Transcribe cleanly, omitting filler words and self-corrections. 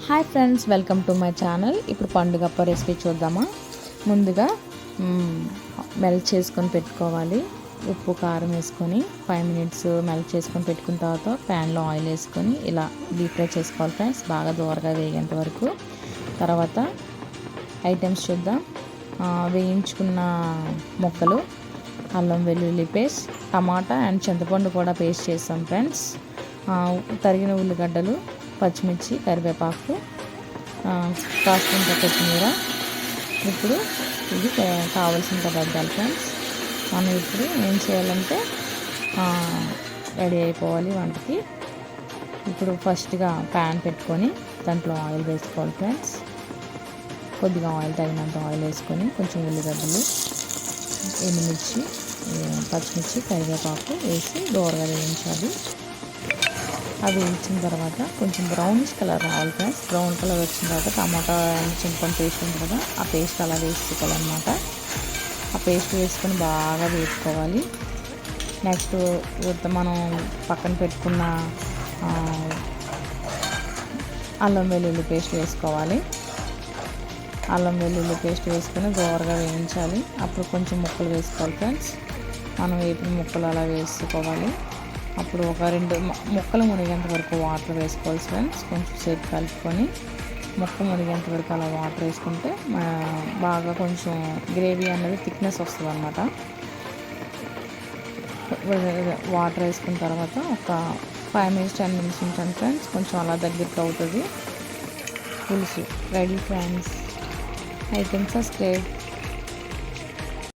Hi friends, welcome to my channel. ఇప్పుడు పండుగప్ప recipe చూద్దామా. ముందుగా మెల్ట్ చేసుకొని పెట్టుకోవాలి. ఉప్పు కారం వేసుకొని 5 మినిట్స్ మెల్ట్ చేసుకొని పెట్టుకున్న తర్వాత ప్యాన్లో ఆయిల్ వేసుకొని ఇలా డీప్ ఫ్రై చేసుకోవాలి ఫ్రెండ్స్, బాగా దోరగా వేగేంత వరకు. తర్వాత ఐటమ్స్ చూద్దాం. వేయించుకున్న ముక్కలు, అల్లం వెల్లుల్లి పేస్ట్, టమాటా అండ్ చింతపండు కూడా పేస్ట్ చేస్తాం ఫ్రెండ్స్. తరిగిన ఉల్లిగడ్డలు, పచ్చిమిర్చి, కరివేపాకు, కాసుకుంట కొత్తిమీర. ఇప్పుడు ఇది కావాల్సిన పదార్థాలు ఫ్రెండ్స్. మనం ఇప్పుడు ఏం చేయాలంటే రెడీ అయిపోవాలి వంటకి. ఇప్పుడు ఫస్ట్గా ప్యాన్ పెట్టుకొని దాంట్లో ఆయిల్ వేసుకోవాలి ఫ్రెండ్స్. కొద్దిగా ఆయిల్ తగినంత ఆయిల్ వేసుకొని కొంచెం ఉల్లిగడ్డలు, ఎండుమిర్చి, పచ్చిమిర్చి, కరివేపాకు వేసి దోరగా వేయించాలి. అవి వేయించిన తర్వాత కొంచెం బ్రౌనిష్ కలర్ రావాలి ఫ్రెండ్స్. బ్రౌన్ కలర్ వచ్చిన తర్వాత టమాటా అండ్ చింతపండు పేస్ట్ ఉంది కదా, ఆ పేస్ట్ అలా వేసుకోవాలన్నమాట. ఆ పేస్ట్ వేసుకొని బాగా వేసుకోవాలి. నెక్స్ట్ మనం పక్కన పెట్టుకున్న అల్లం వెల్లుల్లి పేస్ట్ వేసుకోవాలి. అల్లం వెల్లుల్లి పేస్ట్ వేసుకొని దోరగా వేయించాలి. అప్పుడు కొంచెం ముక్కలు వేసుకోవాలి ఫ్రెండ్స్. మనం వేపిన ముక్కలు అలా వేసుకోవాలి. అప్పుడు ఒక 2 ముక్కలు మునిగేంత వరకు వాటర్ వేసుకోవాలి ఫ్రెండ్స్. కొంచెం సేపు కలుపుకొని ముక్క మునిగేంత వరకు అలా వాటర్ వేసుకుంటే బాగా కొంచెం గ్రేవీ అనేది థిక్నెస్ వస్తుంది అన్నమాట. వాటర్ వేసుకున్న తర్వాత ఒక 5 మినిట్స్ 10 మినిట్స్ ఉంటాను ఫ్రెండ్స్. కొంచెం అలా దగ్గరికి అవుతుంది. పులుసు ready friends. I can subscribe.